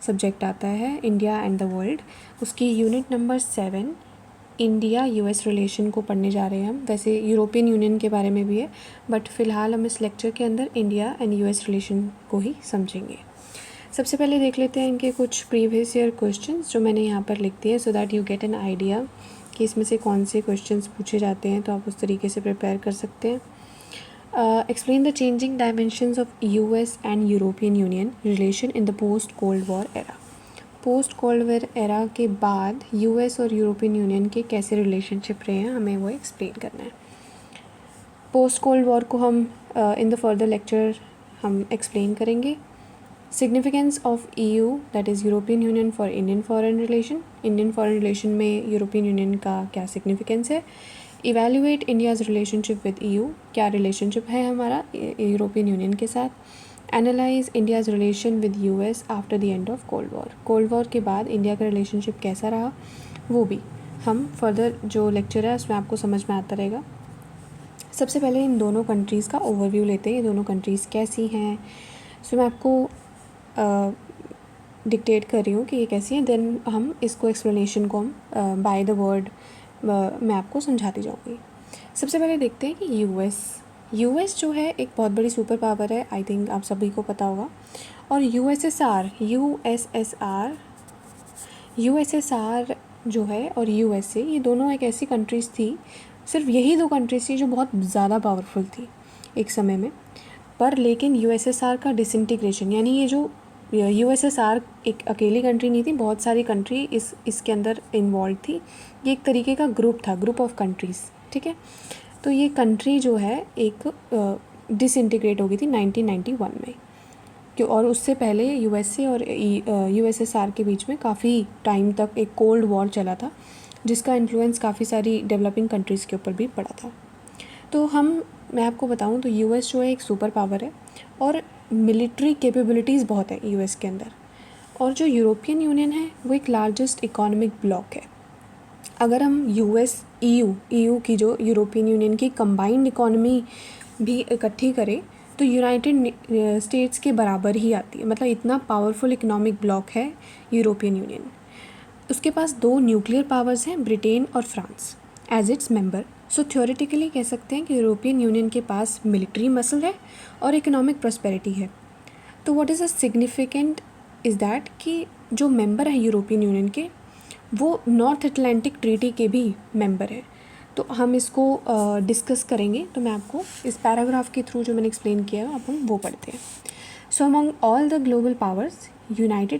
Subject आता है India and the world, उसकी unit number 7 India US relation को पढ़ने जा रहे हैं हम। वैसे यूरोपियन यूनियन के बारे में भी है, बट फ़िलहाल हम इस लेक्चर के अंदर इंडिया एंड यूएस रिलेशन को ही समझेंगे। सबसे पहले देख लेते हैं इनके कुछ प्रीवियस ईयर क्वेश्चंस जो मैंने यहाँ पर लिख दिए, so that you get an idea कि इसमें से कौन से क्वेश्चंस पूछे जाते हैं, तो आप उस तरीके से प्रिपेयर कर सकते हैं। Explain the changing dimensions of US and European union relation in the post cold war era. Post cold war era के बाद यूएस और यूरोपियन यूनियन के कैसे रिलेशनशिप रहे हैं, हमें वो एक्सप्लेन करना है। पोस्ट कोल्ड वॉर को हम इन द फर्दर लेक्चर हम एक्सप्लेन करेंगे। Significance of EU that is European union for Indian foreign relation, Indian foreign relation में यूरोपियन यूनियन का क्या सिग्निफिकेंस है। Evaluate India's relationship with EU, क्या रिलेशनशिप है हमारा यूरोपियन यूनियन के साथ। Analyse India's relation with US after the end of cold war, cold war के बाद इंडिया का रिलेशनशिप कैसा रहा, वो भी हम फर्दर जो लेक्चर है उसमें आपको समझ में आता रहेगा। सबसे पहले इन दोनों कंट्रीज़ का ओवरव्यू लेते हैं, ये दोनों कंट्रीज़ कैसी हैं। सो मैं आपको डिक्टेट कर रही हूँ कि ये कैसी हैं, देन हम इसको एक्सप्लेनेशन को हम बाय द वर्ड मैं आपको समझाती जाऊँगी। सबसे पहले देखते हैं कि यूएस जो है एक बहुत बड़ी सुपर पावर है, आई थिंक आप सभी को पता होगा। और यूएसएसआर जो है और यूएसए, ये दोनों एक ऐसी कंट्रीज़ थी, सिर्फ यही दो कंट्रीज़ थी जो बहुत ज़्यादा पावरफुल थी एक समय में। पर लेकिन यूएसएसआर का डिसइंटीग्रेशन, यानी ये जो यूएसएसआर एक अकेली कंट्री नहीं थी, बहुत सारी कंट्री इसके अंदर इन्वॉल्व थी। ये एक तरीके का ग्रुप था, ग्रुप ऑफ कंट्रीज़, ठीक है। तो ये कंट्री जो है एक डिसइंटीग्रेट हो गई थी 1991 में, क्यों, और उससे पहले यूएसए और यूएसएसआर के बीच में काफ़ी टाइम तक एक कोल्ड वॉर चला था, जिसका इन्फ्लुएंस काफ़ी सारी डेवलपिंग कंट्रीज़ के ऊपर भी पड़ा था। तो मैं आपको बताऊं तो यूएस जो है एक सुपर पावर है और मिलिट्री कैपेबिलिटीज़ बहुत है यूएस के अंदर। और जो यूरोपियन यूनियन है वो एक लार्जेस्ट इकोनॉमिक ब्लॉक है। अगर हम ईयू की जो यूरोपियन यूनियन की कंबाइंड इकोनॉमी भी इकट्ठी करें तो यूनाइटेड स्टेट्स के बराबर ही आती है, मतलब इतना पावरफुल इकोनॉमिक ब्लॉक है यूरोपियन यूनियन। उसके पास 2 न्यूक्लियर पावर्स हैं, ब्रिटेन और फ्रांस एज इट्स मेंबर। सो थ्योरेटिकली कह सकते हैं कि यूरोपियन यूनियन के पास मिलिट्री मसल है और इकोनॉमिक प्रॉस्पेरिटी है। तो what is a significant is that कि जो मेंबर है यूरोपियन यूनियन के वो नॉर्थ अटलांटिक ट्रीटी के भी मेंबर है। तो हम इसको डिस्कस करेंगे, तो मैं आपको इस पैराग्राफ के थ्रू जो मैंने एक्सप्लेन किया है आप हम वो पढ़ते हैं। सो among all the global powers United